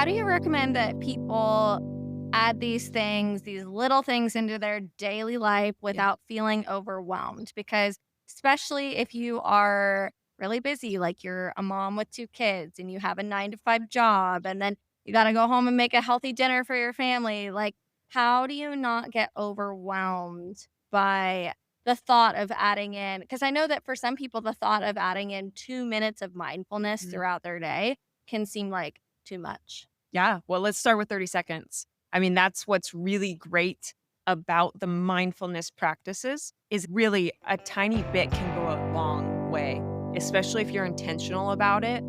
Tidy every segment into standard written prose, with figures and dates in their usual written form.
how do you recommend that people add these things, these little things into their daily life Yeah. without feeling overwhelmed? Because especially if you are really busy, like you're a mom with two kids and you have a 9 to 5 job, and then you got to go home and make a healthy dinner for your family. Like, how do you not get overwhelmed by the thought of adding in? Because I know that for some people, the thought of adding in 2 minutes of mindfulness Mhm. throughout their day can seem like too much. Yeah. Well, let's start with 30 seconds. I mean, that's what's really great about the mindfulness practices is really a tiny bit can go a long way, especially if you're intentional about it.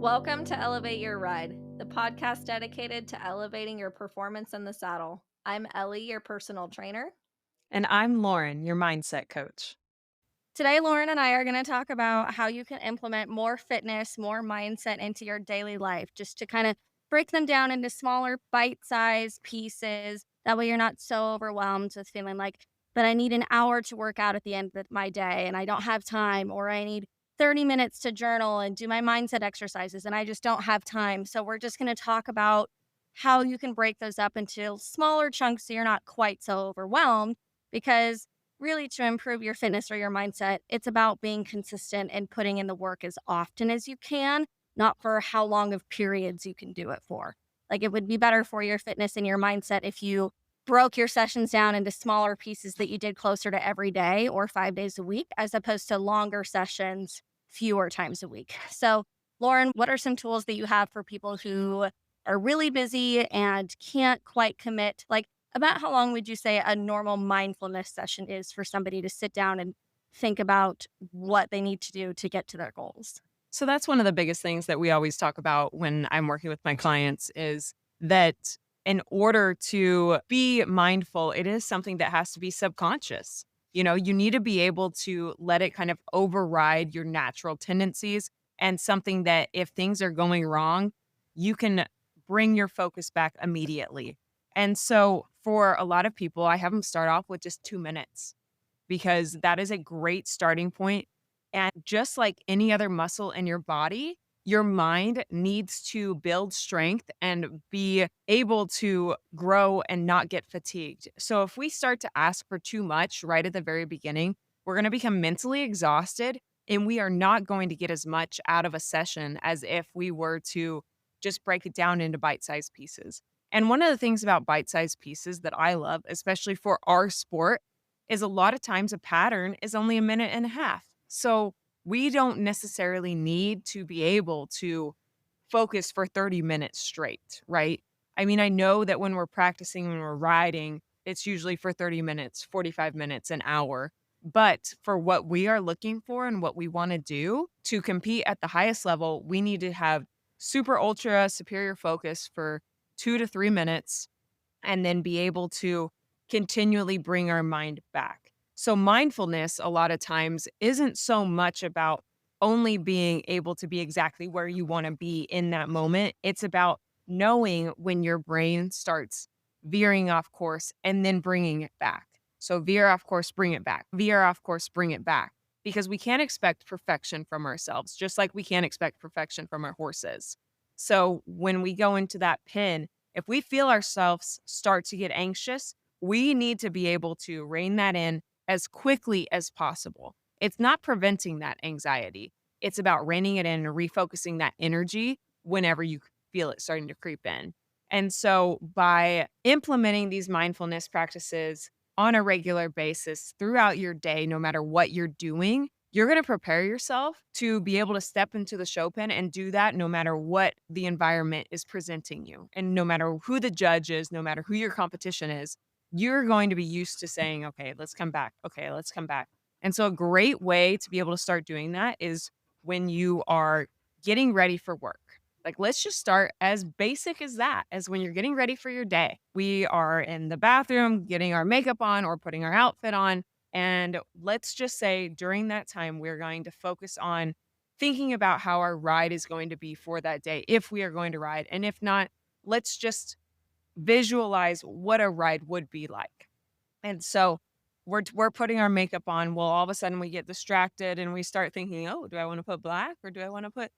Welcome to Elevate Your Ride, the podcast dedicated to elevating your performance in the saddle. I'm Ellie, your personal trainer. And I'm Lauren, your mindset coach. Today, Lauren and I are going to talk about how you can implement more fitness, more mindset into your daily life, just to kind of break them down into smaller bite sized pieces. That way, you're not so overwhelmed with feeling like, but I need an hour to work out at the end of my day and I don't have time, or I need 30 minutes to journal and do my mindset exercises and I just don't have time. So, we're just going to talk about how you can break those up into smaller chunks so you're not quite so overwhelmed. Because really, to improve your fitness or your mindset, it's about being consistent and putting in the work as often as you can, not for how long of periods you can do it for. Like, it would be better for your fitness and your mindset if you broke your sessions down into smaller pieces that you did closer to every day or 5 days a week, as opposed to longer sessions fewer times a week. So, Lauren, what are some tools that you have for people who are really busy and can't quite commit? Like, about how long would you say a normal mindfulness session is for somebody to sit down and think about what they need to do to get to their goals? So that's one of the biggest things that we always talk about when I'm working with my clients is that in order to be mindful, it is something that has to be subconscious. You need to be able to let it kind of override your natural tendencies and something that if things are going wrong, you can bring your focus back immediately. And so for a lot of people, I have them start off with just 2 minutes because that is a great starting point. And just like any other muscle in your body, your mind needs to build strength and be able to grow and not get fatigued. So if we start to ask for too much right at the very beginning, we're going to become mentally exhausted and we are not going to get as much out of a session as if we were to just break it down into bite sized pieces. And one of the things about bite sized pieces that I love, especially for our sport, is a lot of times a pattern is only a minute and a half. So we don't necessarily need to be able to focus for 30 minutes straight, right? I mean, I know that when we're practicing, when we're riding, it's usually for 30 minutes, 45 minutes, an hour. But for what we are looking for and what we want to do to compete at the highest level, we need to have super ultra superior focus for 2 to 3 minutes and then be able to continually bring our mind back. So, mindfulness, a lot of times, isn't so much about only being able to be exactly where you want to be in that moment. It's about knowing when your brain starts veering off course and then bringing it back. So, veer off course, bring it back, veer off course, bring it back. Because we can't expect perfection from ourselves, just like we can't expect perfection from our horses. So, when we go into that pin, if we feel ourselves start to get anxious, we need to be able to rein that in as quickly as possible. It's not preventing that anxiety. It's about reining it in and refocusing that energy whenever you feel it starting to creep in. And so by implementing these mindfulness practices on a regular basis throughout your day, no matter what you're doing, you're going to prepare yourself to be able to step into the show pen and do that no matter what the environment is presenting you. And no matter who the judge is, no matter who your competition is, you're going to be used to saying, okay, let's come back. Okay, let's come back. And so, a great way to be able to start doing that is when you are getting ready for work. Like, let's just start as basic as that, as when you're getting ready for your day. We are in the bathroom getting our makeup on or putting our outfit on. And let's just say during that time, we're going to focus on thinking about how our ride is going to be for that day, if we are going to ride. And if not, let's just visualize what a ride would be like. And so we're putting our makeup on. Well, all of a sudden we get distracted and we start thinking, "Oh, do I want to put black or do I want to put,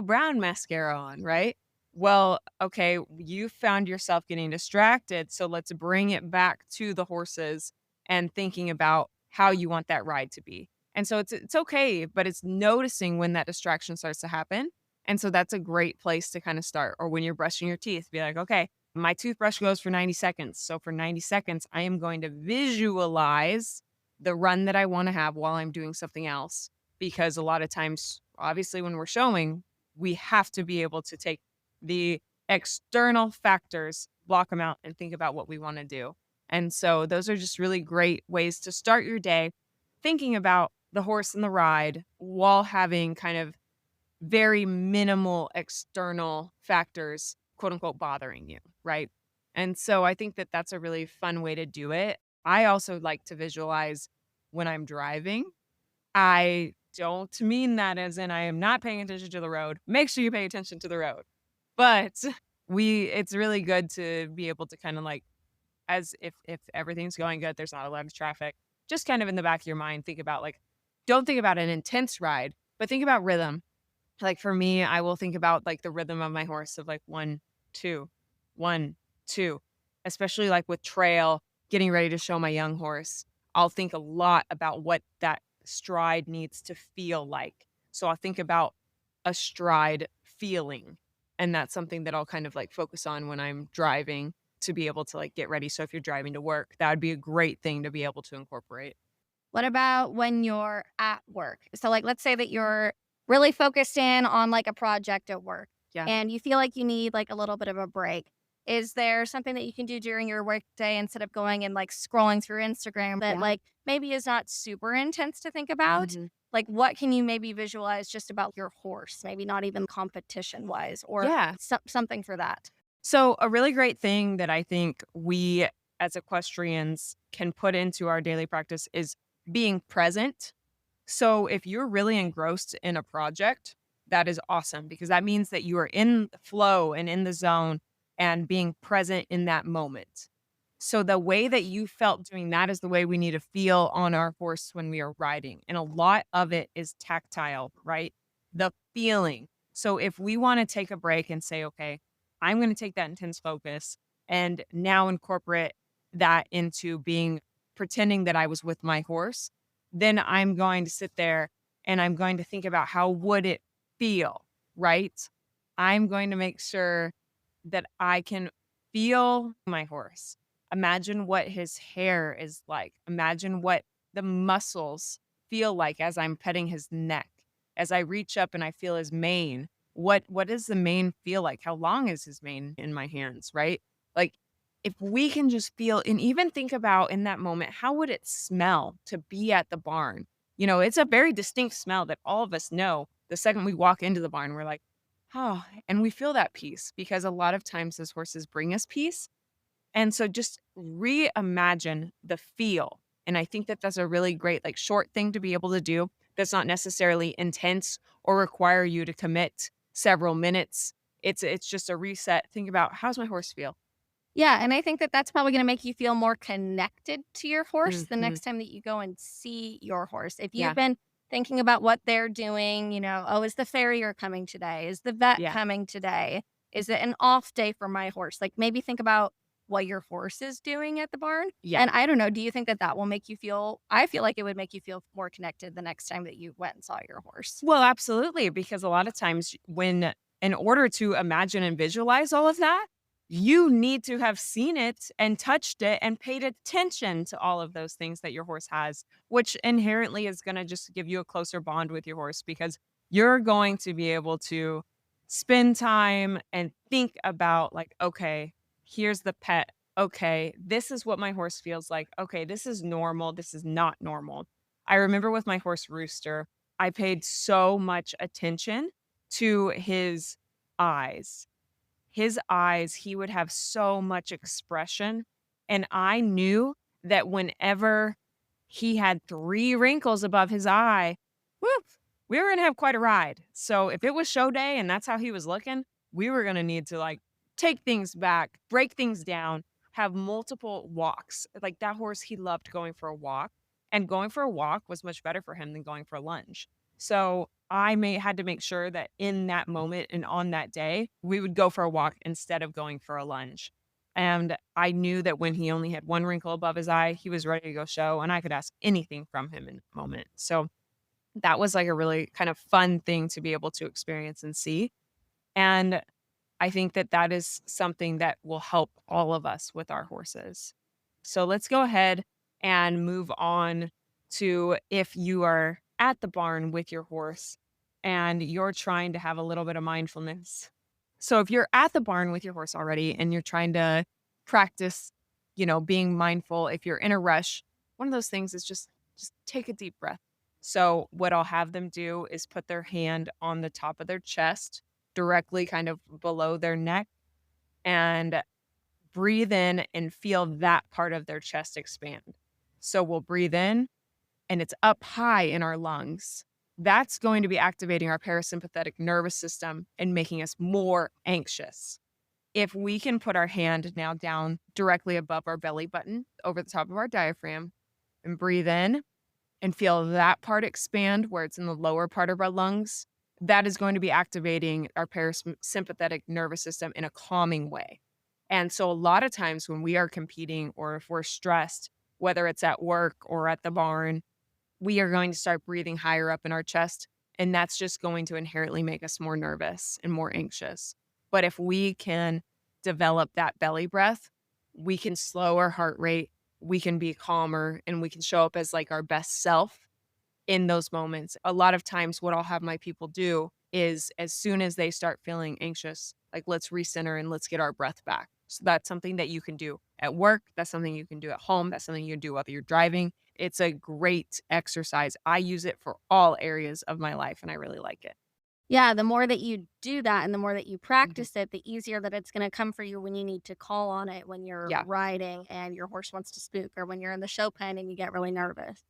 brown mascara on?" Right? Well, okay, you found yourself getting distracted, so let's bring it back to the horses and thinking about how you want that ride to be. And so it's okay, but it's noticing when that distraction starts to happen. And so that's a great place to kind of start. Or when you're brushing your teeth, be like, "Okay, my toothbrush goes for 90 seconds. So for 90 seconds, I am going to visualize the run that I want to have while I'm doing something else." Because a lot of times, obviously, when we're showing, we have to be able to take the external factors, block them out, and think about what we want to do. And so those are just really great ways to start your day, thinking about the horse and the ride while having kind of very minimal external factors, quote unquote, bothering you, right? And so I think that that's a really fun way to do it. I also like to visualize when I'm driving. I don't mean that as in I am not paying attention to the road. Make sure you pay attention to the road. But it's really good to be able to kind of like, as if everything's going good, there's not a lot of traffic, just kind of in the back of your mind, think about like, don't think about an intense ride, but think about rhythm. Like for me, I will think about like the rhythm of my horse of like 1, 2, 1, 2, especially like with trail, getting ready to show my young horse. I'll think a lot about what that stride needs to feel like. So I'll think about a stride feeling. And that's something that I'll kind of like focus on when I'm driving to be able to like get ready. So if you're driving to work, that would be a great thing to be able to incorporate. What about when you're at work? So, like, let's say that you're really focused in on like a project at work Yeah. and you feel like you need like a little bit of a break. Is there something that you can do during your work day instead of going and like scrolling through Instagram that Yeah. like maybe is not super intense to think about? Mhm. Like, what can you maybe visualize just about your horse? Maybe not even competition wise or Yeah. something for that. So, a really great thing that I think we as equestrians can put into our daily practice is being present. So, if you're really engrossed in a project, that is awesome because that means that you are in the flow and in the zone and being present in that moment. So, the way that you felt doing that is the way we need to feel on our horse when we are riding. And a lot of it is tactile, right? The feeling. So, if we want to take a break and say, okay, I'm going to take that intense focus and now incorporate that into being pretending that I was with my horse, then I'm going to sit there and I'm going to think about how would it feel, right? I'm going to make sure that I can feel my horse. Imagine what his hair is like. Imagine what the muscles feel like as I'm petting his neck. As I reach up and I feel his mane, what does the mane feel like? How long is his mane in my hands, right? Like if we can just feel and even think about in that moment, how would it smell to be at the barn? It's a very distinct smell that all of us know. The second we walk into the barn, we're like, oh, and we feel that peace because a lot of times those horses bring us peace. And so just reimagine the feel. And I think that that's a really great, like, short thing to be able to do that's not necessarily intense or require you to commit several minutes. It's just a reset. Think about how's my horse feel? Yeah, and I think that that's probably gonna make you feel more connected to your horse the Mhm. next time that you go and see your horse. If you've Yeah. been thinking about what they're doing, "Oh, is the farrier coming today? Is the vet Yeah. coming today? Is it an off day for my horse?" Like, maybe think about what your horse is doing at the barn, Yeah. and I don't know, do you think that that will make you feel I feel like it would make you feel more connected the next time that you went and saw your horse. Well, absolutely, because a lot of times when in order to imagine and visualize all of that, you need to have seen it and touched it and paid attention to all of those things that your horse has, which inherently is going to just give you a closer bond with your horse because you're going to be able to spend time and think about like, okay, here's the pet. Okay, this is what my horse feels like. Okay, this is normal. This is not normal. I remember with my horse Rooster, I paid so much attention to his eyes. His eyes, he would have so much expression, and I knew that whenever he had 3 wrinkles above his eye, whoop, we were gonna have quite a ride. So if it was show day and that's how he was looking, we were gonna need to like take things back, break things down, have multiple walks. Like that horse, he loved going for a walk, and going for a walk was much better for him than going for a lunge. So I may had to make sure that in that moment and on that day, we would go for a walk instead of going for a lunge. And I knew that when he only had one wrinkle above his eye, he was ready to go show, and I could ask anything from him in the moment. So that was like a really kind of fun thing to be able to experience and see. And I think that that is something that will help all of us with our horses. So let's go ahead and move on to if you are at the barn with your horse and you're trying to have a little bit of mindfulness. So if you're at the barn with your horse already and you're trying to practice, being mindful, if you're in a rush, one of those things is just take a deep breath. So what I'll have them do is put their hand on the top of their chest, directly kind of below their neck, and breathe in and feel that part of their chest expand. So we'll breathe in and it's up high in our lungs. That's going to be activating our parasympathetic nervous system and making us more anxious. If we can put our hand now down directly above our belly button over the top of our diaphragm and breathe in and feel that part expand where it's in the lower part of our lungs, that is going to be activating our parasympathetic nervous system in a calming way. And so a lot of times when we are competing or if we're stressed, whether it's at work or at the barn, we are going to start breathing higher up in our chest. And that's just going to inherently make us more nervous and more anxious. But if we can develop that belly breath, we can slow our heart rate, we can be calmer, and we can show up as like our best self in those moments. A lot of times, what I'll have my people do is as soon as they start feeling anxious, like let's recenter and let's get our breath back. So that's something that you can do at work. That's something you can do at home. That's something you can do whether you're driving. It's a great exercise. I use it for all areas of my life and I really like it. Yeah, the more that you do that and the more that you Mhm. practice it, the easier that it's gonna come for you when you need to call on it when you're Yeah. riding and your horse wants to spook or when you're in the show pen and you get really nervous.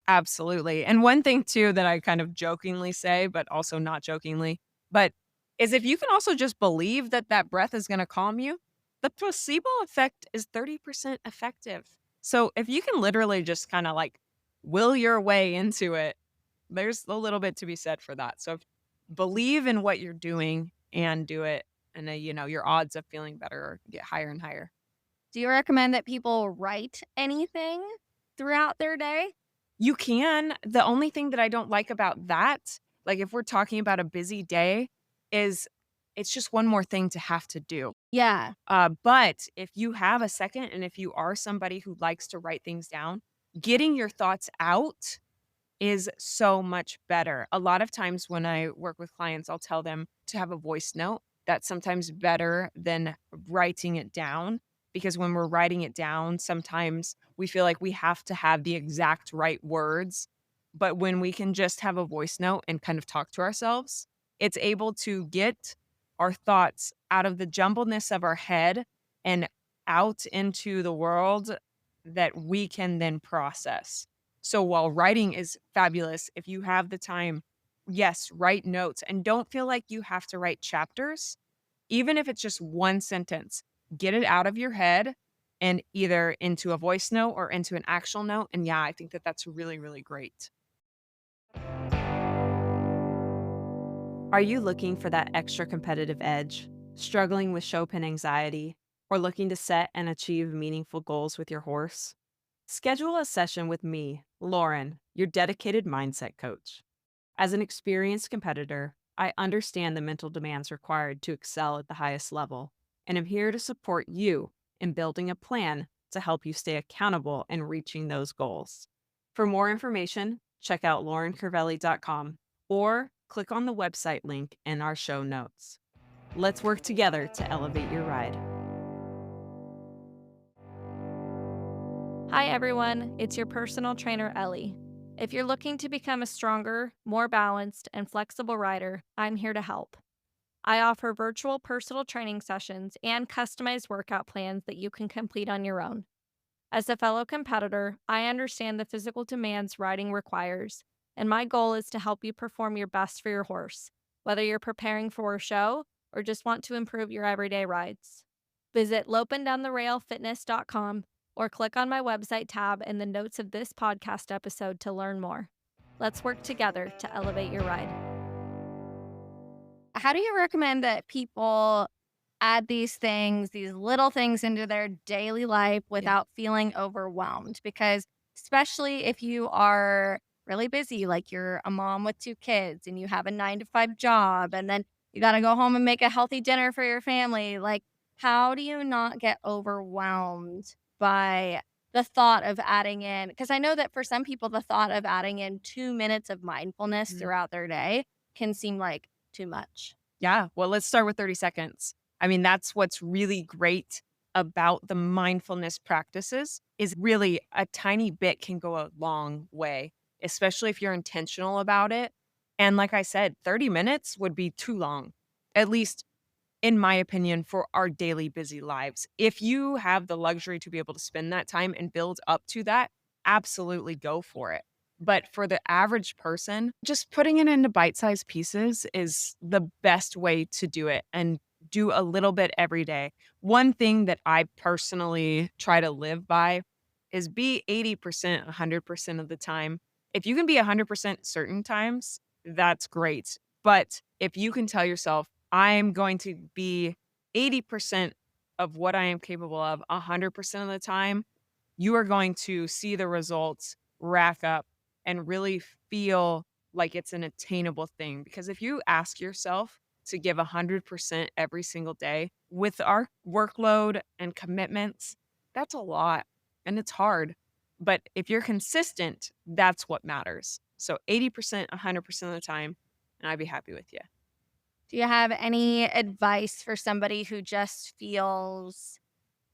Absolutely. And one thing too that I kind of jokingly say, but also not jokingly, but is if you can also just believe that that breath is going to calm you, the placebo effect is 30% effective. So if you can literally just kind of like will your way into it, there's a little bit to be said for that. So believe in what you're doing and do it. And your odds of feeling better get higher and higher. Do you recommend that people write anything throughout their day? You can. The only thing that I don't like about that, like, if we're talking about a busy day, is it's just one more thing to have to do. Yeah. But if you have a second and if you are somebody who likes to write things down, getting your thoughts out is so much better. A lot of times when I work with clients, I'll tell them to have a voice note. That's sometimes better than writing it down because when we're writing it down, sometimes we feel like we have to have the exact right words. But when we can just have a voice note and kind of talk to ourselves, it's able to get our thoughts out of the jumbledness of our head and out into the world that we can then process. So while writing is fabulous, if you have the time, yes, write notes and don't feel like you have to write chapters. Even if it's just one sentence, get it out of your head and either into a voice note or into an actual note. And yeah, I think that that's really, really great. Are you looking for that extra competitive edge, struggling with show pen anxiety, or looking to set and achieve meaningful goals with your horse? Schedule a session with me, Lauren, your dedicated mindset coach. As an experienced competitor, I understand the mental demands required to excel at the highest level, and I'm here to support you in building a plan to help you stay accountable in reaching those goals. For more information, check out laurencervelli.com or click on the website link in our show notes. Let's work together to elevate your ride. Hi, everyone. It's your personal trainer, Ellie. If you're looking to become a stronger, more balanced, and flexible rider, I'm here to help. I offer virtual personal training sessions and customized workout plans that you can complete on your own. As a fellow competitor, I understand the physical demands riding requires, and my goal is to help you perform your best for your horse, whether you're preparing for a show or just want to improve your everyday rides. Visit lopeanddowntherailfitness.com or click on my website tab in the notes of this podcast episode to learn more. Let's work together to elevate your ride. How do you recommend that people add these things, these little things into their daily life Yeah. without feeling overwhelmed? Because especially if you are really busy, like you're a mom with 2 kids and you have a 9 to 5 job, and then you got to go home and make a healthy dinner for your family. Like, how do you not get overwhelmed by the thought of adding in? Because I know that for some people, the thought of adding in 2 minutes of mindfulness Mhm. throughout their day can seem like too much. Yeah. Well, let's start with 30 seconds. I mean, that's what's really great about the mindfulness practices is really a tiny bit can go a long way, especially if you're intentional about it. And like I said, 30 minutes would be too long, at least in my opinion, for our daily busy lives. If you have the luxury to be able to spend that time and build up to that, absolutely go for it. But for the average person, just putting it into bite sized pieces is the best way to do it and do a little bit every day. One thing that I personally try to live by is be 80%, 100% of the time. If you can be 100% certain times, that's great. But if you can tell yourself, I'm going to be 80% of what I am capable of 100% of the time, you are going to see the results rack up and really feel like it's an attainable thing. Because if you ask yourself to give 100% every single day with our workload and commitments, that's a lot and it's hard. But if you're consistent, that's what matters. So 80%, 100% of the time, and I'd be happy with you. Do you have any advice for somebody who just feels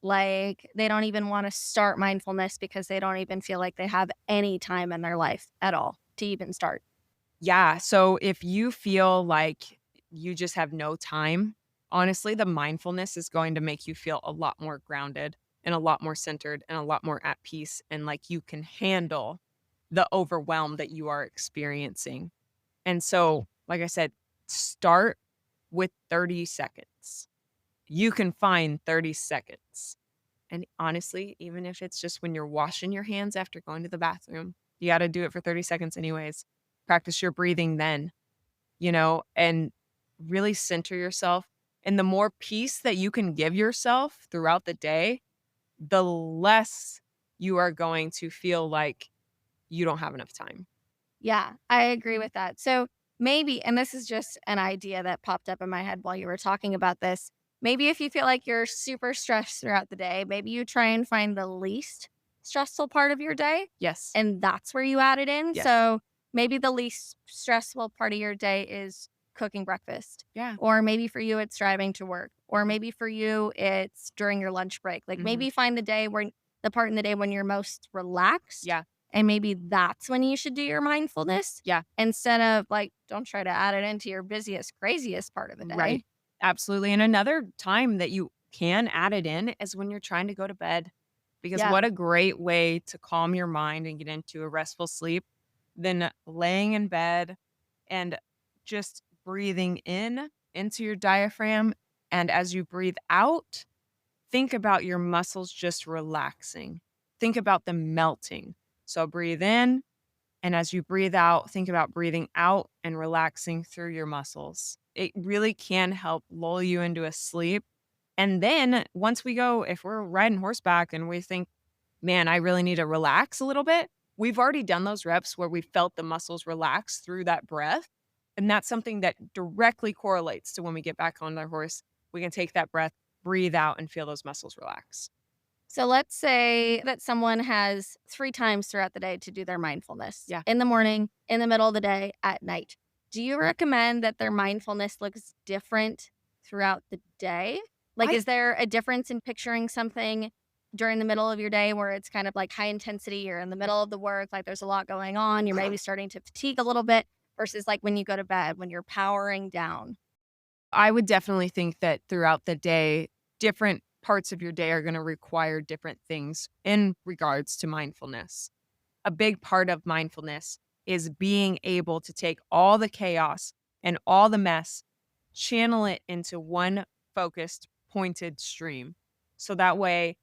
like they don't even want to start mindfulness because they don't even feel like they have any time in their life at all to even start? Yeah. So if you feel like you just have no time, honestly, the mindfulness is going to make you feel a lot more grounded and a lot more centered and a lot more at peace. And like you can handle the overwhelm that you are experiencing. And so, like I said, start with 30 seconds. You can find 30 seconds. And honestly, even if it's just when you're washing your hands after going to the bathroom, you got to do it for 30 seconds, anyways. Practice your breathing then, and really center yourself. And the more peace that you can give yourself throughout the day, the less you are going to feel like you don't have enough time. Yeah, I agree with that. So maybe, and this is just an idea that popped up in my head while you were talking about this. Maybe if you feel like you're super stressed throughout the day, maybe you try and find the least stressful part of your day Yes. and that's where you add it in. Yes. So maybe the least stressful part of your day is cooking breakfast. Yeah. Or maybe for you, it's driving to work. Or Mhm. maybe for you, it's during your lunch break. Like Mhm. maybe find the part in the day when you're most relaxed, Yeah. and maybe that's when you should do your mindfulness Yeah. instead of like, don't try to add it into your busiest, craziest part of the Right. day. Absolutely. And another time that you can add it in is when you're trying to go to bed. Because Yeah. what a great way to calm your mind and get into a restful sleep than laying in bed and just breathing in into your diaphragm. And as you breathe out, think about your muscles just relaxing. Think about them melting. So breathe in. And as you breathe out, think about breathing out and relaxing through your muscles. It really can help lull you into a sleep. And then once we go, if we're riding horseback and we think, man, I really need to relax a little bit, we've already done those reps where we felt the muscles relax through that breath. And that's something that directly correlates to when we get back on our horse. We can take that breath, breathe out, and feel those muscles relax. So let's say that someone has 3 times throughout the day to do their mindfulness Yeah. in the morning, in the middle of the day, at night. Do you recommend that their mindfulness looks different throughout the day? Like, I is there a difference in picturing something during the middle of your day where it's kind of like high intensity? You're in the middle of the work, like there's a lot going on, you're maybe starting to fatigue a little bit, versus like when you go to bed, when you're powering down? I would definitely think that throughout the day, different parts of your day are going to require different things in regards to mindfulness. A big part of mindfulness is being able to take all the chaos and all the mess, channel it into one focused, pointed stream. So that way,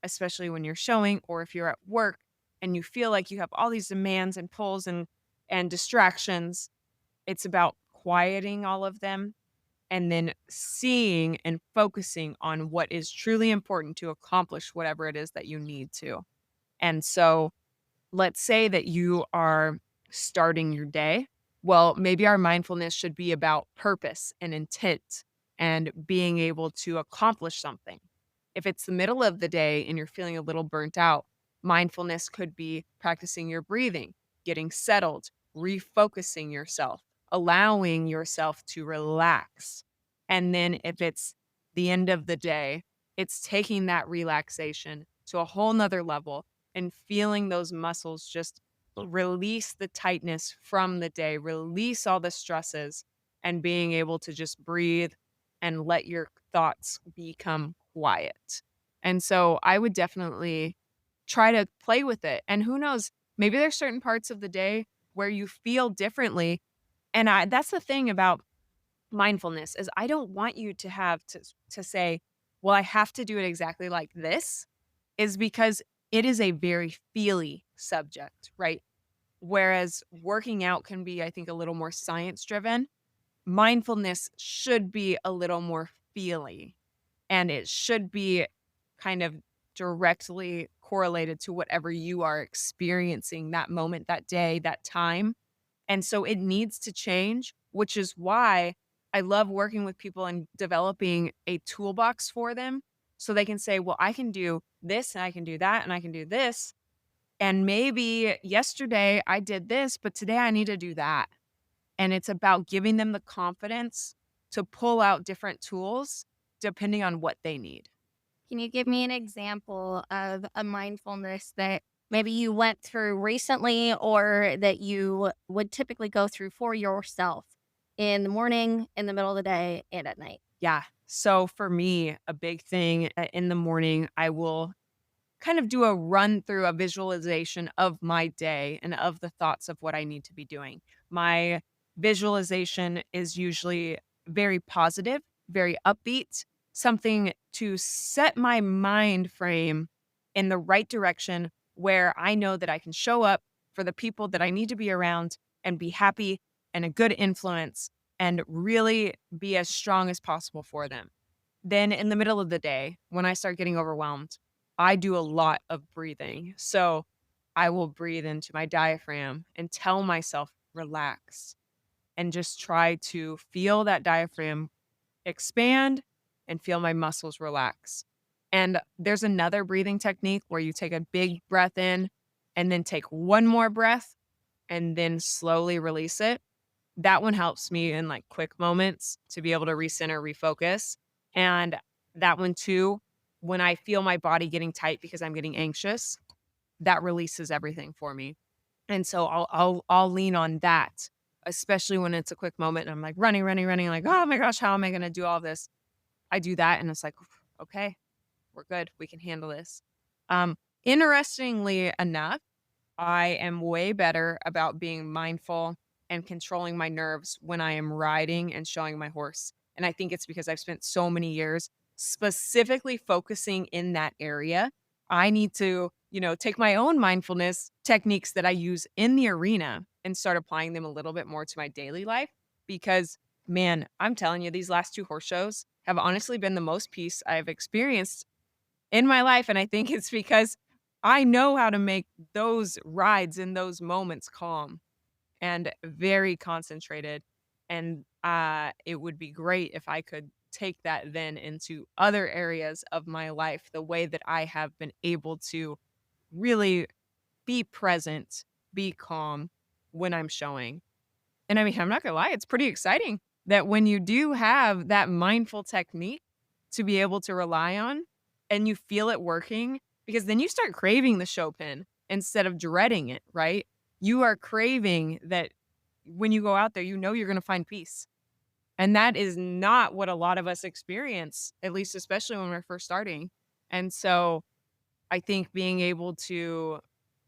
especially when you're showing or if you're at work and you feel like you have all these demands and pulls and distractions, it's about quieting all of them and then seeing and focusing on what is truly important to accomplish whatever it is that you need to. And so let's say that you are starting your day. Well, maybe our mindfulness should be about purpose and intent and being able to accomplish something. If it's the middle of the day and you're feeling a little burnt out, mindfulness could be practicing your breathing, getting settled, refocusing yourself, allowing yourself to relax. And then if it's the end of the day, it's taking that relaxation to a whole nother level and feeling those muscles just release the tightness from the day, release all the stresses, and being able to just breathe and let your thoughts become quiet. And so I would definitely try to play with it. And who knows, maybe there's certain parts of the day where you feel differently. And that's the thing about mindfulness is I don't want you to have to say, well, I have to do it exactly like this, is because it is a very feely subject, right? Whereas working out can be, I think, a little more science driven. Mindfulness should be a little more feely and it should be kind of directly correlated to whatever you are experiencing that moment, that day, that time. And so it needs to change, which is why I love working with people and developing a toolbox for them so they can say, well, I can do this and I can do that and I can do this. And maybe yesterday I did this, but today I need to do that. And it's about giving them the confidence to pull out different tools depending on what they need. Can you give me an example of a mindfulness that maybe you went through recently or that you would typically go through for yourself in the morning, in the middle of the day, and at night? Yeah. So for me, a big thing in the morning, I will kind of do a run through a visualization of my day and of the thoughts of what I need to be doing. My visualization is usually very positive, very upbeat, something to set my mind frame in the right direction where I know that I can show up for the people that I need to be around and be happy and a good influence and really be as strong as possible for them. Then in the middle of the day, when I start getting overwhelmed, I do a lot of breathing. So I will breathe into my diaphragm and tell myself, relax, and just try to feel that diaphragm expand and feel my muscles relax. And there's another breathing technique where you take a big breath in and then take one more breath and then slowly release it. That one helps me in like quick moments to be able to recenter, refocus. And that one too, when I feel my body getting tight because I'm getting anxious, that releases everything for me. And so I'll lean on that, especially when it's a quick moment and I'm like running, running, running, like, oh my gosh, how am I gonna do all this? I do that and it's like, okay, we're good. We can handle this. Um, Interestingly enough, I am way better about being mindful and controlling my nerves when I am riding and showing my horse. And I think it's because I've spent so many years specifically focusing in that area. I need to, take my own mindfulness techniques that I use in the arena and start applying them a little bit more to my daily life because, man, I'm telling you, these last two horse shows have honestly been the most peace I've experienced in my life, and I think it's because I know how to make those rides in those moments calm and very concentrated, and, it would be great if I could take that then into other areas of my life, the way that I have been able to really be present, be calm when I'm showing. And I mean, I'm not gonna lie, it's pretty exciting that when you do have that mindful technique to be able to rely on and you feel it working, because then you start craving the show pin instead of dreading it, right? You are craving that when you go out there, you're gonna find peace. And that is not what a lot of us experience, at least especially when we're first starting. And so I think being able to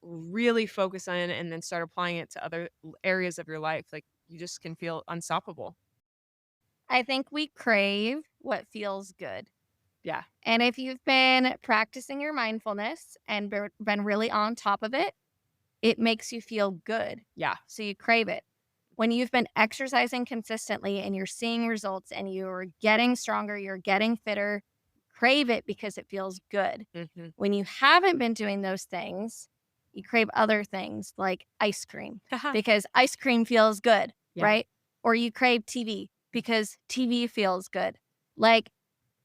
really focus on and then start applying it to other areas of your life, like, you just can feel unstoppable. I think we crave what feels good. Yeah. And if you've been practicing your mindfulness and been really on top of it, it makes you feel good. Yeah. So you crave it. When you've been exercising consistently and you're seeing results and you're getting stronger, you're getting fitter, crave it because it feels good. Mhm. When you haven't been doing those things, you crave other things like ice cream because ice cream feels good, Yeah. right? Or you crave TV because TV feels good. Like,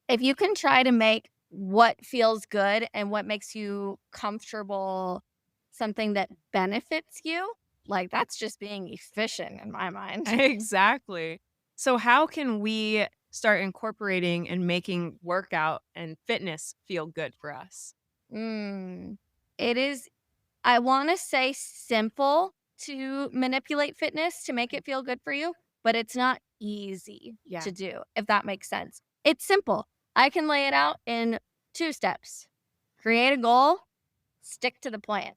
if you can try to make what feels good and what makes you comfortable something that benefits you, like, that's just being efficient in my mind. Exactly. So how can we start incorporating and making workout and fitness feel good for us? Mm. It is, I wanna say, simple to manipulate fitness to make it feel good for you, but it's not easy Yeah. to do, if that makes sense. It's simple. I can lay it out in 2 steps. Create a goal, stick to the plan.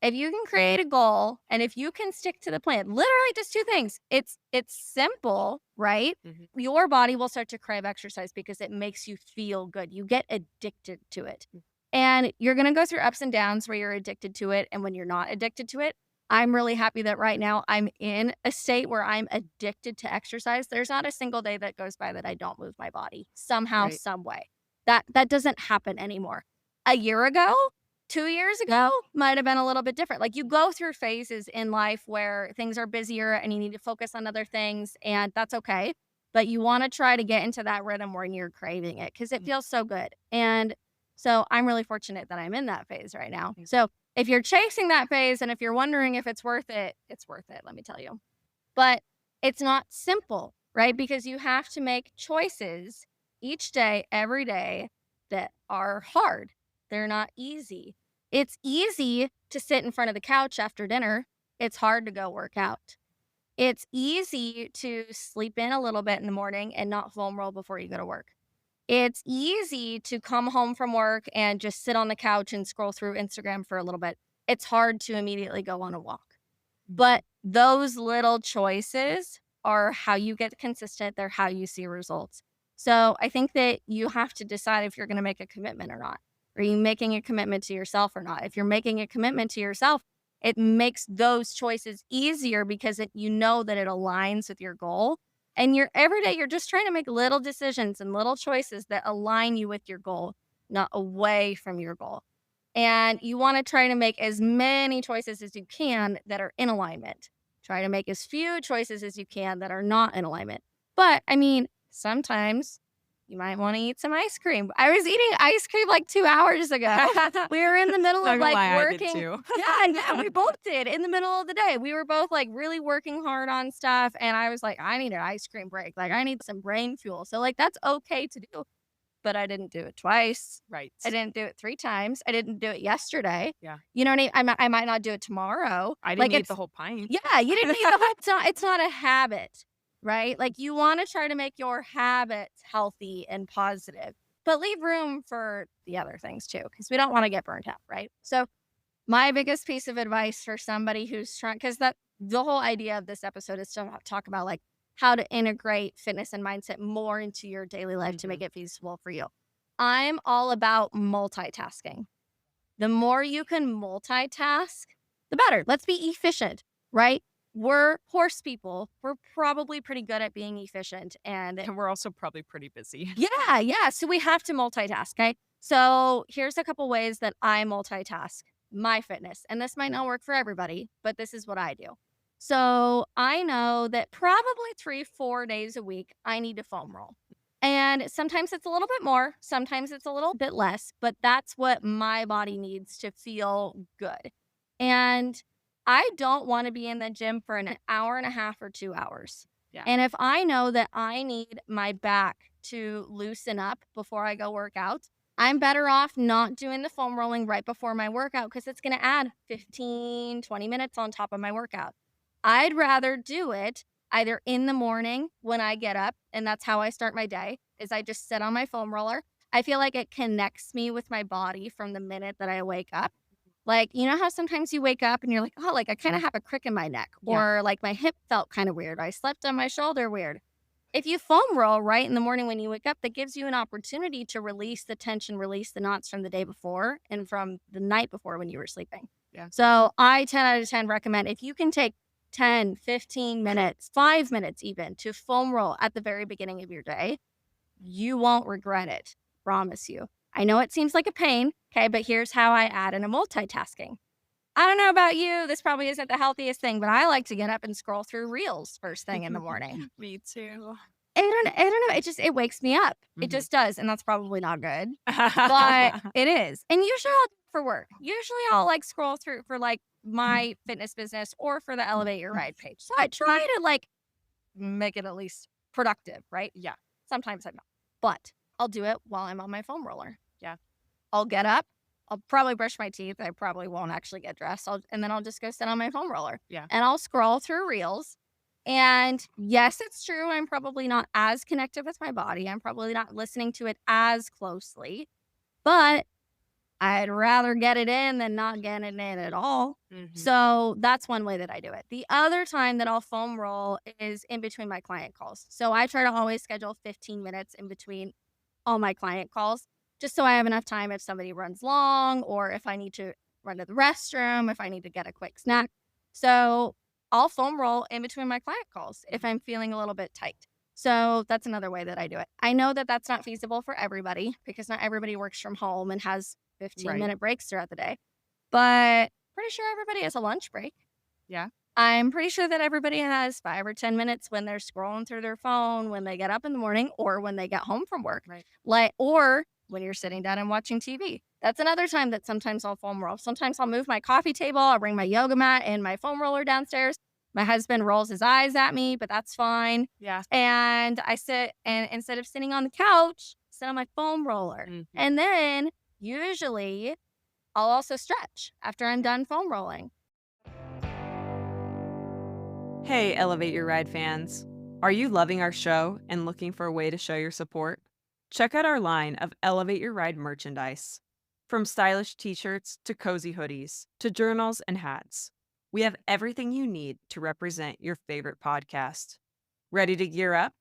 If you can create a goal and if you can stick to the plan, literally just 2 things. It's simple, right? Mhm. Your body will start to crave exercise because it makes you feel good. You get addicted to it. And you're gonna go through ups and downs where you're addicted to it and when you're not addicted to it. I'm really happy that right now I'm in a state where I'm addicted to exercise. There's not a single day that goes by that I don't move my body somehow, Right. some way. That doesn't happen anymore. A year ago, 2 years ago might have been a little bit different. Like, you go through phases in life where things are busier and you need to focus on other things, and that's okay. But you wanna try to get into that rhythm when you're craving it because it Mm. feels so good. And so I'm really fortunate that I'm in that phase right now. Mm. So if you're chasing that phase and if you're wondering if it's worth it, let me tell you. But it's not simple, right? Because you have to make choices each day, every day that are hard. They're not easy. It's easy to sit in front of the couch after dinner. It's hard to go work out. It's easy to sleep in a little bit in the morning and not foam roll before you go to work. It's easy to come home from work and just sit on the couch and scroll through Instagram for a little bit. It's hard to immediately go on a walk. But those little choices are how you get consistent, they're how you see results. So, I think that you have to decide if you're gonna make a commitment or not. Are you making a commitment to yourself or not? If you're making a commitment to yourself, it makes those choices easier because you know that it aligns with your goal. And you're every day, you're just trying to make little decisions and little choices that align you with your goal, not away from your goal. And you wanna try to make as many choices as you can that are in alignment. Try to make as few choices as you can that are not in alignment. But, I mean, sometimes you might wanna eat some ice cream. I was eating ice cream, like, 2 hours ago. We were in the middle Not of, gonna like, lie, I did working. too. Yeah, yeah, we both did in the middle of the day. We were both, like, really working hard on stuff, and I was like, "I need an ice cream break. Like, I need some brain fuel." So, like, that's okay to do. But I didn't do it twice. Right. I didn't do it 3 times. I didn't do it yesterday. Yeah. You know what I mean? I might not do it tomorrow. I didn't Like, eat the it's whole pint. yeah, you didn't need the whole it's not a habit, right? Like, you wanna try to make your habits healthy and positive, but leave room for the other things too, because we don't wanna get burnt out, right? So, my biggest piece of advice for somebody who's trying, because that the whole idea of this episode is to talk about, like, how to integrate fitness and mindset more into your daily life to make Mhm. it feasible for you. I'm all about multitasking. The more you can multitask, the better. Let's be efficient, right? We're horse people. We're probably pretty good at being efficient. And And we're also probably pretty busy. yeah, yeah. So we have to multitask. Okay. So here's a couple ways that I multitask my fitness. And this might not work for everybody, but this is what I do. So I know that probably 3, 4 days a week, I need to foam roll. And sometimes it's a little bit more, sometimes it's a little bit less, but that's what my body needs to feel good. And I don't want to be in the gym for an hour and a half or 2 hours. Yeah. And if I know that I need my back to loosen up before I go work out, I'm better off not doing the foam rolling right before my workout because it's going to add 15, 20 minutes on top of my workout. I'd rather do it either in the morning when I get up, and that's how I start my day, is I just sit on my foam roller. I feel like it connects me with my body from the minute that I wake up. Like, you know how sometimes you wake up and you're like, oh, like I kind of have a crick in my neck, Yeah. or like my hip felt kind of weird. I slept on my shoulder weird. If you foam roll right in the morning when you wake up, that gives you an opportunity to release the tension, release the knots from the day before and from the night before when you were sleeping. Yeah. So I 10 out of 10 recommend if you can take 10, 15 minutes, 5 minutes even to foam roll at the very beginning of your day, you won't regret it. Promise you. I know it seems like a pain. Okay. But here's how I add in a multitasking. I don't know about you. This probably isn't the healthiest thing, but I like to get up and scroll through reels first thing in the morning. Me too. I don't know, it wakes me up. It Mhm. just does, and that's probably not good, but it is. And usually I'll do it for work. Usually I'll, like, scroll through for, like, my fitness business or for the Elevate Your Ride page. So I try to, like, make it at least productive, right? Yeah. Sometimes I'm not, but I'll do it while I'm on my foam roller. Yeah. I'll get up, I'll probably brush my teeth, I probably won't actually get dressed, and then I'll just go sit on my foam roller, Yeah. and I'll scroll through reels, and yes, it's true, I'm probably not as connected with my body, I'm probably not listening to it as closely, but I'd rather get it in than not get it in at all. Mhm. So that's one way that I do it. The other time that I'll foam roll is in between my client calls. So I try to always schedule 15 minutes in between all my client calls, just so I have enough time if somebody runs long or if I need to run to the restroom, if I need to get a quick snack. So I'll foam roll in between my client calls if I'm feeling a little bit tight. So that's another way that I do it. I know that that's not feasible for everybody because not everybody works from home and has 15-minute Right. minute breaks throughout the day, but pretty sure everybody has a lunch break. Yeah. I'm pretty sure that everybody has 5 or 10 minutes when they're scrolling through their phone, when they get up in the morning, or when they get home from work, Right. like, or when you're sitting down and watching TV. That's another time that sometimes I'll foam roll. Sometimes I'll move my coffee table, I'll bring my yoga mat and my foam roller downstairs. My husband rolls his eyes at me, but that's fine. Yeah. And I sit, and instead of sitting on the couch, sit on my foam roller. Mhm. And then usually I'll also stretch after I'm done foam rolling. Hey, Elevate Your Ride fans. Are you loving our show and looking for a way to show your support? Check out our line of Elevate Your Ride merchandise. From stylish t shirts to cozy hoodies to journals and hats, we have everything you need to represent your favorite podcast. Ready to gear up?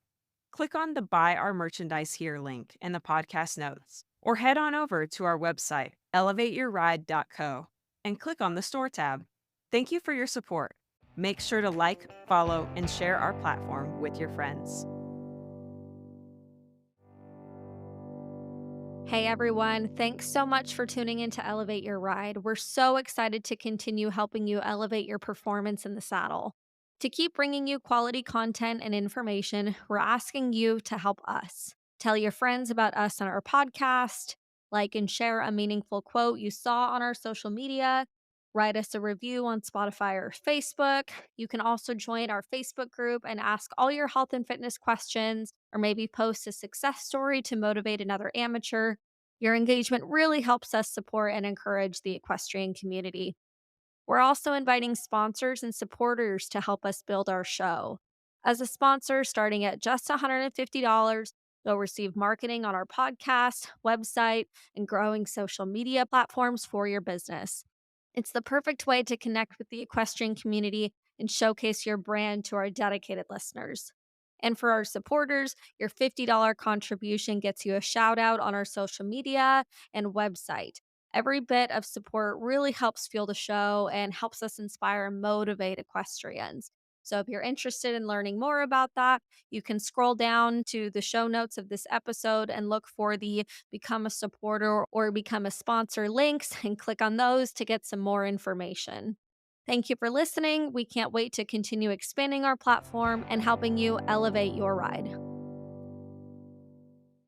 Click on the Buy Our Merchandise Here link in the podcast notes, or head on over to our website, elevateyourride.co, and click on the Store tab. Thank you for your support. Make sure to like, follow, and share our platform with your friends. Hey everyone, thanks so much for tuning in to Elevate Your Ride. We're so excited to continue helping you elevate your performance in the saddle. To keep bringing you quality content and information, we're asking you to help us. Tell your friends about us on our podcast, like and share a meaningful quote you saw on our social media, write us a review on Spotify or Facebook. You can also join our Facebook group and ask all your health and fitness questions, or maybe post a success story to motivate another amateur. Your engagement really helps us support and encourage the equestrian community. We're also inviting sponsors and supporters to help us build our show. As a sponsor, starting at just $150, you'll receive marketing on our podcast, website, and growing social media platforms for your business. It's the perfect way to connect with the equestrian community and showcase your brand to our dedicated listeners. And for our supporters, your $50 contribution gets you a shout out on our social media and website. Every bit of support really helps fuel the show and helps us inspire and motivate equestrians. So, if you're interested in learning more about that, you can scroll down to the show notes of this episode and look for the Become a Supporter or Become a Sponsor links and click on those to get some more information. Thank you for listening. We can't wait to continue expanding our platform and helping you elevate your ride.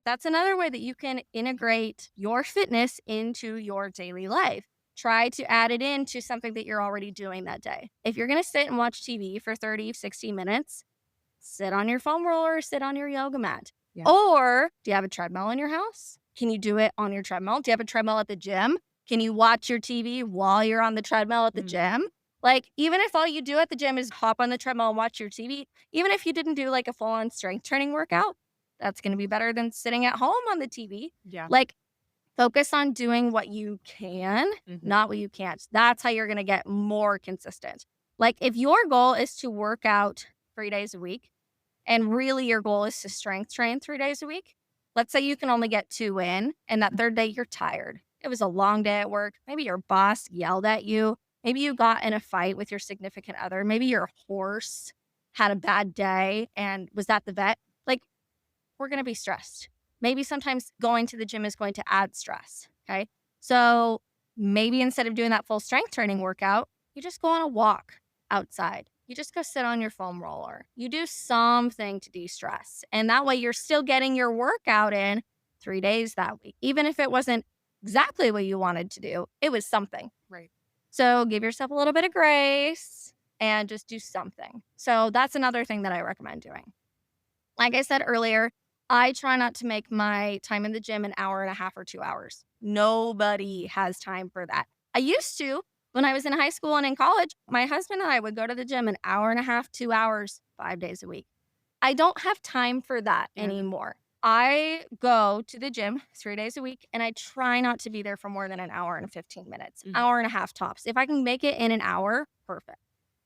That's another way that you can integrate your fitness into your daily life. Try to add it into something that you're already doing that day. If you're going to sit and watch TV for 30, 60 minutes, sit on your foam roller, sit on your yoga mat. Yeah. Or do you have a treadmill in your house? Can you do it on your treadmill? Do you have a treadmill at the gym? Can you watch your TV while you're on the treadmill at the Mm. gym? Like, even if all you do at the gym is hop on the treadmill and watch your TV, even if you didn't do like a full on strength training workout, that's going to be better than sitting at home on the TV. Yeah. Like, Focus on doing what you can, Mhm. not what you can't. That's how you're going to get more consistent. Like if your goal is to work out 3 days a week, and really your goal is to strength train 3 days a week, let's say you can only get two in, and that third day you're tired. It was a long day at work. Maybe your boss yelled at you. Maybe you got in a fight with your significant other. Maybe your horse had a bad day and was at the vet. Like, we're going to be stressed. Maybe sometimes going to the gym is going to add stress. Okay. So maybe instead of doing that full strength training workout, you just go on a walk outside. You just go sit on your foam roller. You do something to de stress. And that way you're still getting your workout in 3 days that week. Even if it wasn't exactly what you wanted to do, it was something. Right. So give yourself a little bit of grace and just do something. So that's another thing that I recommend doing. Like I said earlier, I try not to make my time in the gym an hour and a half or 2 hours. Nobody has time for that. I used to when I was in high school and in college, my husband and I would go to the gym an hour and a half, 2 hours, 5 days a week. I don't have time for that Yeah. anymore. I go to the gym 3 days a week, and I try not to be there for more than an hour and 15 minutes, Mhm. hour and a half tops. If I can make it in an hour, perfect.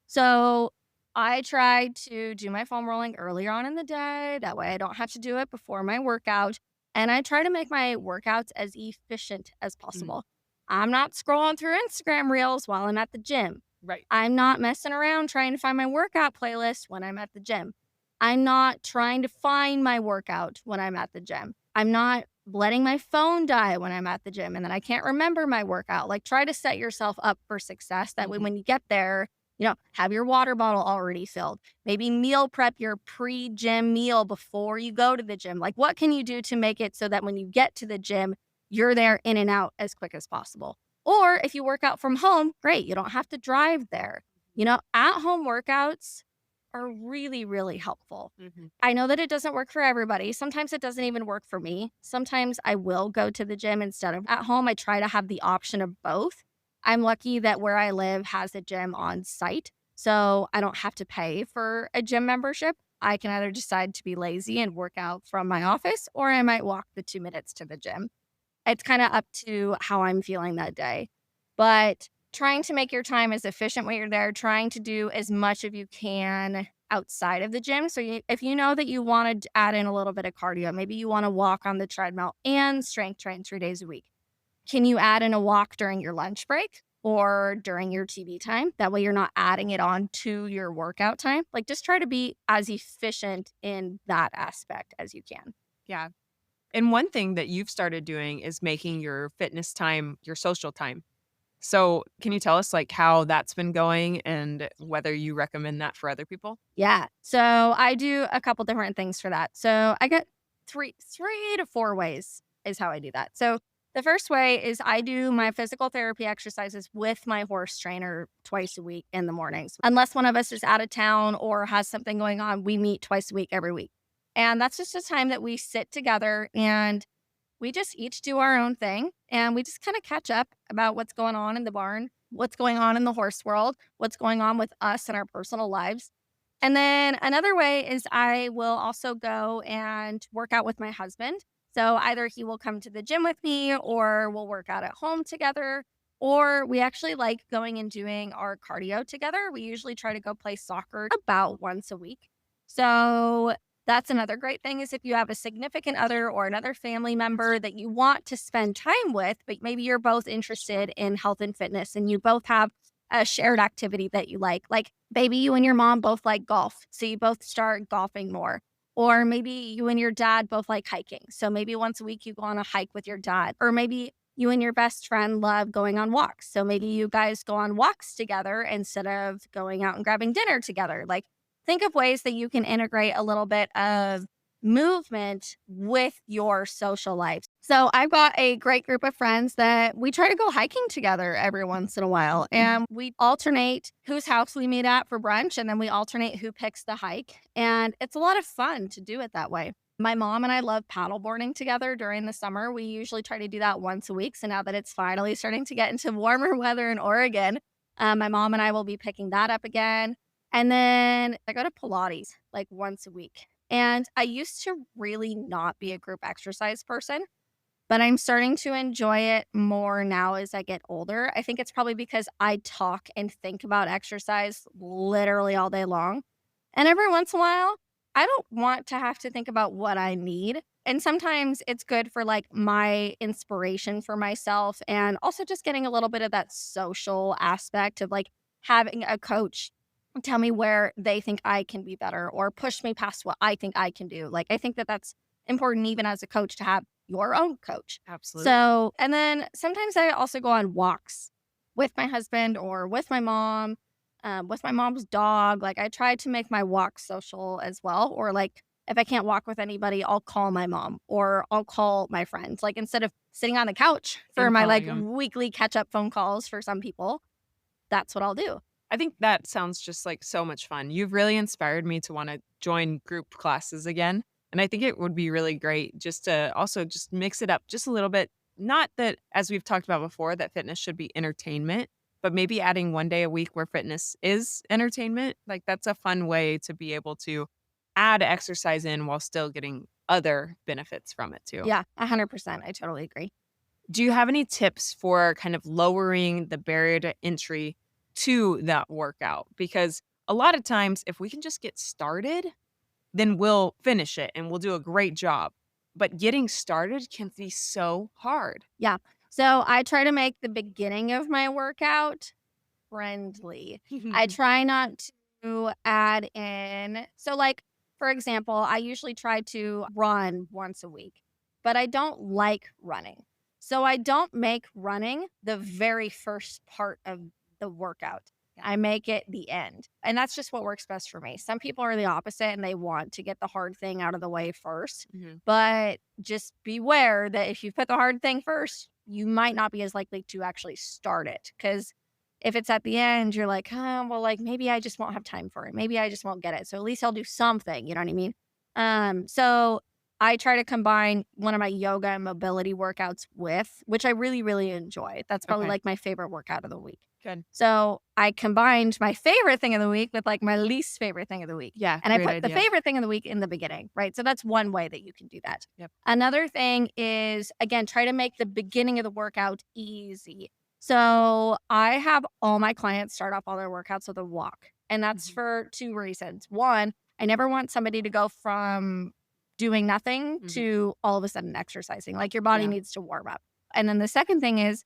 So I try to do my foam rolling earlier on in the day. That way I don't have to do it before my workout. And I try to make my workouts as efficient as Mm. possible. I'm not scrolling through Instagram reels while I'm at the gym. Right. I'm not messing around trying to find my workout playlist when I'm at the gym. I'm not trying to find my workout when I'm at the gym. I'm not letting my phone die when I'm at the gym and then I can't remember my workout. Like, try to set yourself up for success. That way, Mhm. when you get there, have your water bottle already filled. Maybe meal prep your pre gym meal before you go to the gym. Like, what can you do to make it so that when you get to the gym, you're there in and out as quick as possible? Or if you work out from home, great. You don't have to drive there. At home workouts are really, really helpful. Mhm. I know that it doesn't work for everybody. Sometimes it doesn't even work for me. Sometimes I will go to the gym instead of at home. I try to have the option of both. I'm lucky that where I live has a gym on site. So I don't have to pay for a gym membership. I can either decide to be lazy and work out from my office, or I might walk the 2 minutes to the gym. It's kinda up to how I'm feeling that day. But trying to make your time as efficient when you're there, trying to do as much of you can outside of the gym. So if you know that you wanna add in a little bit of cardio, maybe you wanna walk on the treadmill and strength train 3 days a week. Can you add in a walk during your lunch break or during your TV time? That way you're not adding it on to your workout time. Like, just try to be as efficient in that aspect as you can. Yeah. And one thing that you've started doing is making your fitness time your social time. So, can you tell us, like, how that's been going and whether you recommend that for other people? Yeah. So I do a couple different things for that. So I get three to four ways is how I do that. So the first way is I do my physical therapy exercises with my horse trainer twice a week in the mornings. Unless one of us is out of town or has something going on, we meet twice a week every week. And that's just a time that we sit together and we just each do our own thing and we just kind of catch up about what's going on in the barn, what's going on in the horse world, what's going on with us and our personal lives. And then another way is I will also go and work out with my husband. So either he will come to the gym with me or we'll work out at home together. Or we actually like going and doing our cardio together. We usually try to go play soccer about once a week. So that's another great thing is if you have a significant other or another family member that you want to spend time with, but maybe you're both interested in health and fitness and you both have a shared activity that you like. Like maybe you and your mom both like golf, so you both start golfing more. Or maybe you and your dad both like hiking. So maybe once a week you go on a hike with your dad. Or maybe you and your best friend love going on walks. So maybe you guys go on walks together instead of going out and grabbing dinner together. Like, think of ways that you can integrate a little bit of movement with your social life. So I've got a great group of friends that we try to go hiking together every once in a while. And we alternate whose house we meet at for brunch. And then we alternate who picks the hike. And it's a lot of fun to do it that way. My mom and I love paddleboarding together during the summer. We usually try to do that once a week. So now that it's finally starting to get into warmer weather in Oregon, my mom and I will be picking that up again. And then I go to Pilates like once a week. And I used to really not be a group exercise person. but I'm starting to enjoy it more now as I get older. I think it's probably because I talk and think about exercise literally all day long. And every once in a while, I don't want to have to think about what I need. And sometimes it's good for like my inspiration for myself and also just getting a little bit of that social aspect of like having a coach tell me where they think I can be better or push me past what I think I can do. Like, I think that that's important even as a coach to have your own coach. Absolutely. So, and then sometimes I also go on walks with my husband or with my mom's dog. Like, I try to make my walk social as well. Or, like, if I can't walk with anybody, I'll call my mom or I'll call my friends. Like, instead of sitting on the couch for And my calling like them. weekly catch up phone calls for some people, that's what I'll do. I think that sounds just like so much fun. You've really inspired me to want to join group classes again. And I think it would be really great just to also just mix it up just a little bit. Not that, as we've talked about before, that fitness should be entertainment, but maybe adding one day a week where fitness is entertainment. Like that's a fun way to be able to add exercise in while still getting other benefits from it too. Yeah, 100%. I totally agree. Do you have any tips for kind of lowering the barrier to entry to that workout? Because a lot of times, if we can just get started, then we'll finish it and we'll do a great job. But getting started can be so hard. Yeah. So I try to make the beginning of my workout friendly. I try not to add in so, like, for example, I usually try to run once a week, but I don't like running. So I don't make running the very first part of the workout. I make it the end. And that's just what works best for me. Some people are the opposite and they want to get the hard thing out of the way first. Mhm. But just beware that if you put the hard thing first, you might not be as likely to actually start it. Because if it's at the end, you're like, oh, well, like maybe I just won't have time for it. Maybe I just won't get it. So at least I'll do something. You know what I mean? So I try to combine one of my yoga and mobility workouts with, which I really, really enjoy. That's probably Okay, like my favorite workout of the week. good. So I combined my favorite thing of the week with like my least favorite thing of the week. Yeah, And I great put the idea. favorite thing of the week in the beginning, right? So that's one way that you can do that. Yep. Another thing is, again, try to make the beginning of the workout easy. So I have all my clients start off all their workouts with a walk. And that's Mhm. for two reasons. One, I never want somebody to go from doing nothing Mhm. to all of a sudden exercising. Like your body Yeah. needs to warm up. And then the second thing is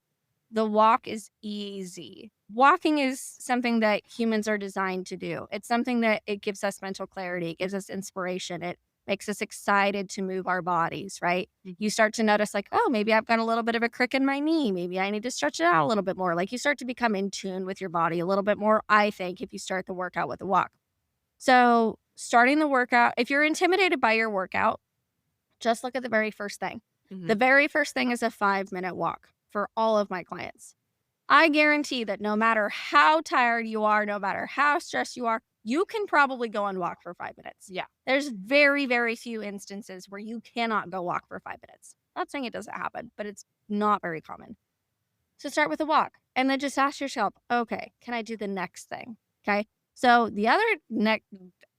the walk is easy. Walking is something that humans are designed to do. It's something that it gives us mental clarity, it gives us inspiration, it makes us excited to move our bodies, right? Mhm. You start to notice, like, oh, maybe I've got a little bit of a crick in my knee. Maybe I need to stretch it out a little bit more. Like you start to become in tune with your body a little bit more, I think, if you start the workout with a walk. So, starting the workout, if you're intimidated by your workout, just look at the very first thing. The Mhm. very first thing is a 5-minute walk for all of my clients. I guarantee that no matter how tired you are, no matter how stressed you are, you can probably go and walk for 5 minutes. Yeah. There's very, very few instances where you cannot go walk for 5 minutes. Not saying it doesn't happen, but it's not very common. So start with a walk and then just ask yourself, okay, can I do the next thing? Okay. So the other next,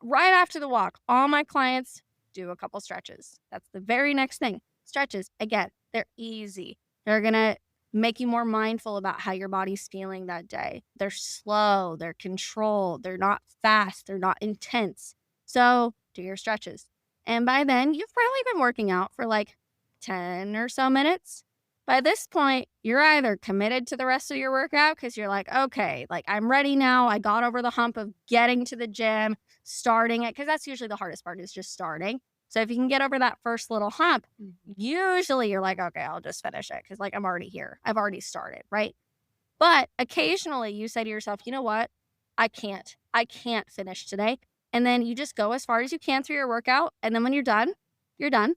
right after the walk, all my clients do a couple stretches. That's the very next thing. Stretches, again, they're easy. They're going to make you more mindful about how your body's feeling that day. They're slow, they're controlled, they're not fast, they're not intense. So do your stretches. And by then, you've probably been working out for like 10 or so minutes. By this point, you're either committed to the rest of your workout because you're like, okay, like I'm ready now. I got over the hump of getting to the gym, starting it, because that's usually the hardest part is just starting. So if you can get over that first little hump, Mhm. usually you're like, okay, I'll just finish it because like I'm already here. I've already started, right? But occasionally you say to yourself, you know what? I can't finish today. And then you just go as far as you can through your workout. And then when you're done, you're done.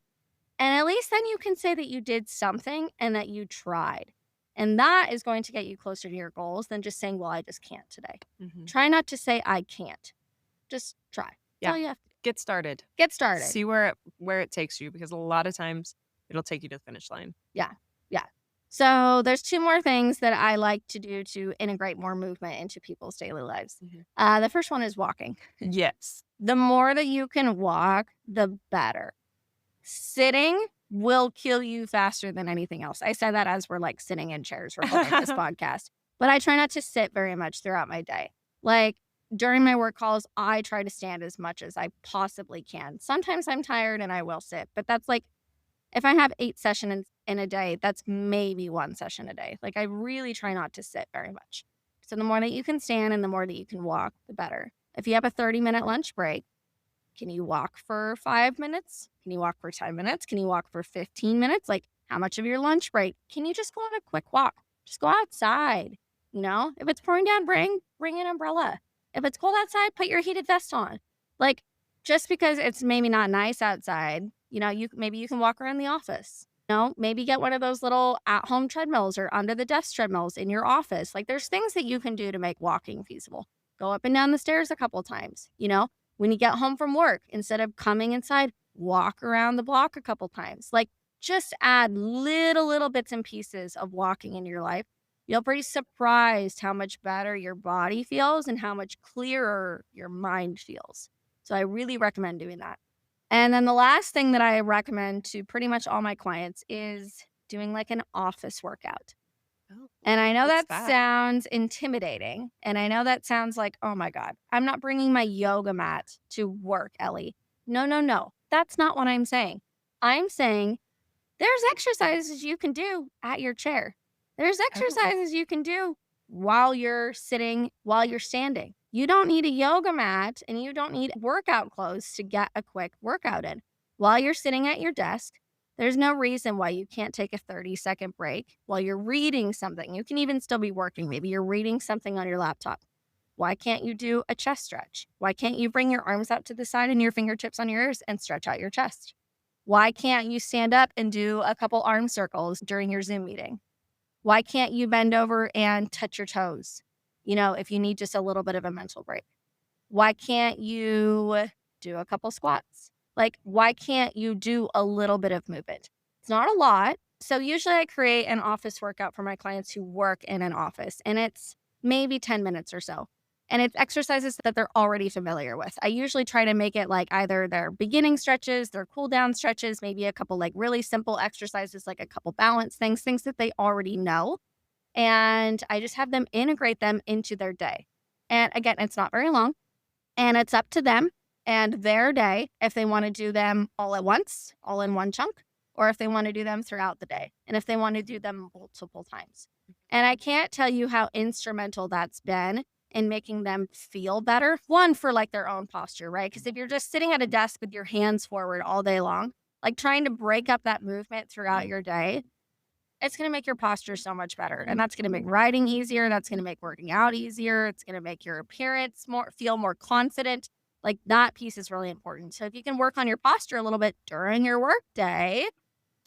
And at least then you can say that you did something and that you tried. And that is going to get you closer to your goals than just saying, well, I just can't today. Mhm. Try not to say, I can't. Just try. That's Yeah. all you have to do. Get started. Get started. See where it takes you because a lot of times it'll take you to the finish line. Yeah. Yeah. So there's two more things that I like to do to integrate more movement into people's daily lives. Mhm. The first one is walking. Yes. The more that you can walk, the better. Sitting will kill you faster than anything else. I say that as we're like sitting in chairs recording this podcast, but I try not to sit very much throughout my day. Like during my work calls, I try to stand as much as I possibly can. Sometimes I'm tired and I will sit, but that's like if I have 8 sessions in a day, that's maybe 1 session a day. Like I really try not to sit very much. So the more that you can stand and the more that you can walk, the better. If you have a 30-minute lunch break, can you walk for 5 minutes? Can you walk for 10 minutes? Can you walk for 15 minutes? Like, how much of your lunch break? Can you just go on a quick walk? Just go outside. You know, if it's pouring down, bring an umbrella. If it's cold outside, put your heated vest on. Like, just because it's maybe not nice outside, you know, maybe you can walk around the office. You know, maybe get one of those little at-home treadmills or under the desk treadmills in your office. Like, there's things that you can do to make walking feasible. Go up and down the stairs a couple times, you know, when you get home from work, instead of coming inside, walk around the block a couple times. Like just add little bits and pieces of walking in your life. You'll be surprised how much better your body feels and how much clearer your mind feels. So I really recommend doing that. And then the last thing that I recommend to pretty much all my clients is doing like an office workout. Oh, And I know what's that that? sounds intimidating, and I know that sounds like, "Oh my god, I'm not bringing my yoga mat to work, Ellie." No, no, no. That's not what I'm saying. I'm saying there's exercises you can do at your chair. There's Oh, exercises you can do while you're sitting, while you're standing. You don't need a yoga mat and you don't need workout clothes to get a quick workout in. While you're sitting at your desk, there's no reason why you can't take a 30-second break while you're reading something. You can even still be working. Maybe you're reading something on your laptop. Why can't you do a chest stretch? Why can't you bring your arms out to the side and your fingertips on your ears and stretch out your chest? Why can't you stand up and do a couple arm circles during your Zoom meeting? Why can't you bend over and touch your toes? You know, if you need just a little bit of a mental break. Why can't you do a couple squats? Like, why can't you do a little bit of movement? It's not a lot. So, usually I create an office workout for my clients who work in an office, and it's maybe 10 minutes or so. And it's exercises that they're already familiar with. I usually try to make it like either their beginning stretches, their cool down stretches, maybe a couple like really simple exercises, like a couple balance things, things that they already know. And I just have them integrate them into their day. And again, it's not very long. And it's up to them and their day if they wanna do them all at once, all in one chunk, or if they wanna do them throughout the day, and if they wanna do them multiple times. And I can't tell you how instrumental that's been in making them feel better. One, for, like, their own posture, right? Because if you're just sitting at a desk with your hands forward all day long, like, trying to break up that movement throughout your day, it's gonna make your posture so much better, and that's gonna make riding easier, that's gonna make working out easier, it's gonna make your appearance feel more confident, like, that piece is really important. So if you can work on your posture a little bit during your work day,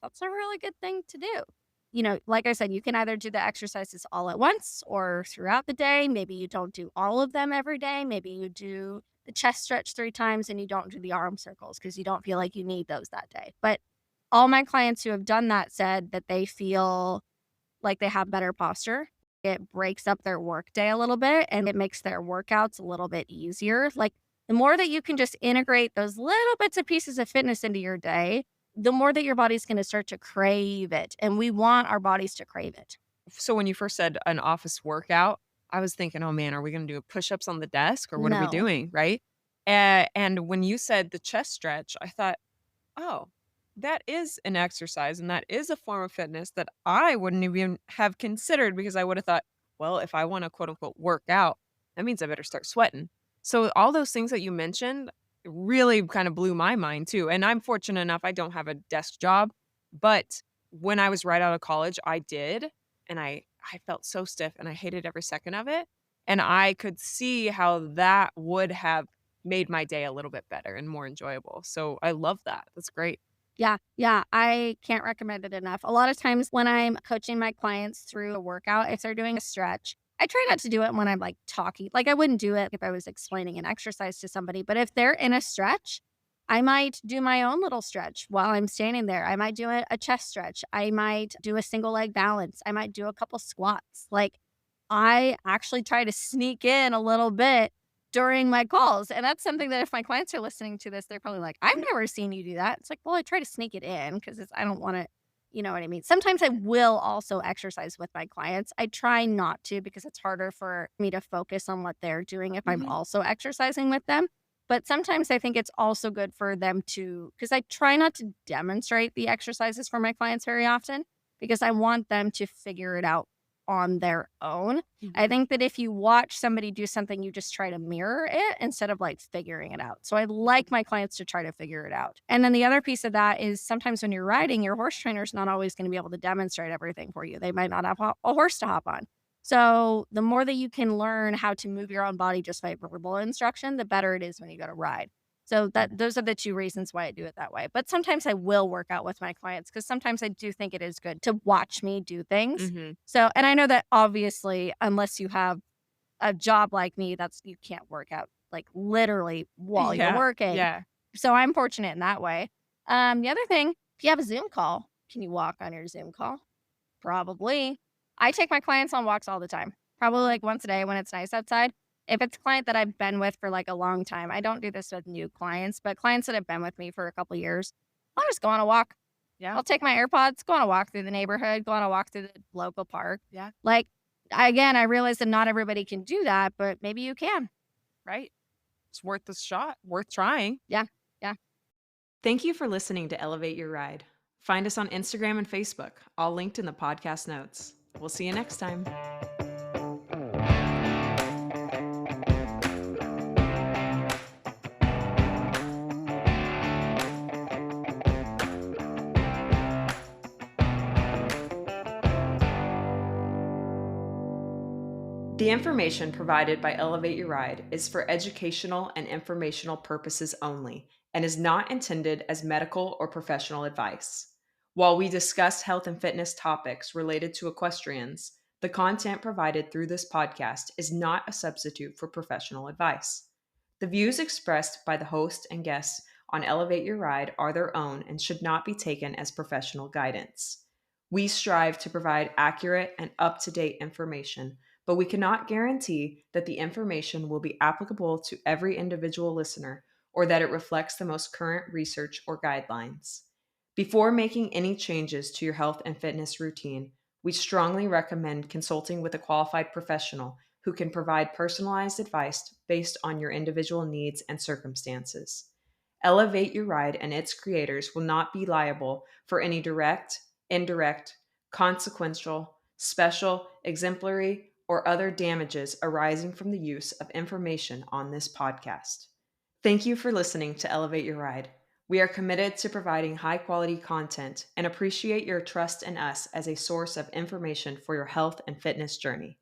that's a really good thing to do. You know, like I said, you can either do the exercises all at once or throughout the day. Maybe you don't do all of them every day. Maybe you do the chest stretch 3 times and you don't do the arm circles because you don't feel like you need those that day. But all my clients who have done that said that they feel like they have better posture. It breaks up their workday a little bit and it makes their workouts a little bit easier. Like the more that you can just integrate those little bits of pieces of fitness into your day, the more that your body's going to start to crave it. And we want our bodies to crave it. so when you first said an office workout, I was thinking, "Oh, man, are we gonna do push-ups on the desk or what are we No. doing?" Right? And when you said the chest stretch, I thought, "Oh, that is an exercise and that is a form of fitness that I wouldn't even have considered because I would have thought, well, if I want to quote unquote work out, that means I better start sweating." So all those things that you mentioned really kind of blew my mind too. And I'm fortunate enough I don't have a desk job, but when I was right out of college, I did, and I felt so stiff and I hated every second of it. And I could see how that would have made my day a little bit better and more enjoyable. So I love that. That's great. Yeah, yeah, I can't recommend it enough. A lot of times when I'm coaching my clients through a workout, if they're doing a stretch, I try not to do it when I'm like talking. Like I wouldn't do it if I was explaining an exercise to somebody, but if they're in a stretch, I might do my own little stretch while I'm standing there. I might do a chest stretch. I might do a single leg balance. I might do a couple squats. Like I actually try to sneak in a little bit during my calls. And that's something that if my clients are listening to this, they're probably like, I've never seen you do that. It's like, well, I try to sneak it in because I don't want to, you know what I mean? Sometimes I will also exercise with my clients. I try not to because it's harder for me to focus on what they're doing if I'm Mhm. also exercising with them. But sometimes I think it's also good for them to, because I try not to demonstrate the exercises for my clients very often because I want them to figure it out on their own. I Mhm. think that if you watch somebody do something, you just try to mirror it instead of like figuring it out. So I like my clients to try to figure it out. And then the other piece of that is sometimes when you're riding, your horse trainer is not always going to be able to demonstrate everything for you. They might not have a horse to hop on. So the more that you can learn how to move your own body just by verbal instruction, the better it is when you go to ride. So that those are the 2 reasons why I do it that way. But sometimes I will work out with my clients because sometimes I do think it is good to watch me do things. Mhm. So and I know that obviously, unless you have a job like me, that's you can't work out, like, literally while you're Yeah. working. Yeah. So I'm fortunate in that way. The other thing, if you have a Zoom call, can you walk on your Zoom call? Probably. I take my clients on walks all the time, probably, like, once a day when it's nice outside. If it's a client that I've been with for, like, a long time, I don't do this with new clients, but clients that have been with me for a couple years, I'll just go on a walk. Yeah. I'll take my AirPods, go on a walk through the neighborhood, go on a walk through the local park. Yeah. Like, again, I realize that not everybody can do that, but maybe you can. Right. It's worth the shot, worth trying. Yeah. Yeah. Thank you for listening to Elevate Your Ride. Find us on Instagram and Facebook, all linked in the podcast notes. We'll see you next time. The information provided by Elevate Your Ride is for educational and informational purposes only and is not intended as medical or professional advice. While we discuss health and fitness topics related to equestrians, the content provided through this podcast is not a substitute for professional advice. The views expressed by the host and guests on Elevate Your Ride are their own and should not be taken as professional guidance. We strive to provide accurate and up to date information, but we cannot guarantee that the information will be applicable to every individual listener or that it reflects the most current research or guidelines. Before making any changes to your health and fitness routine, we strongly recommend consulting with a qualified professional who can provide personalized advice based on your individual needs and circumstances. Elevate Your Ride and its creators will not be liable for any direct, indirect, consequential, special, exemplary, or other damages arising from the use of information on this podcast. Thank you for listening to Elevate Your Ride. We are committed to providing high quality content and appreciate your trust in us as a source of information for your health and fitness journey.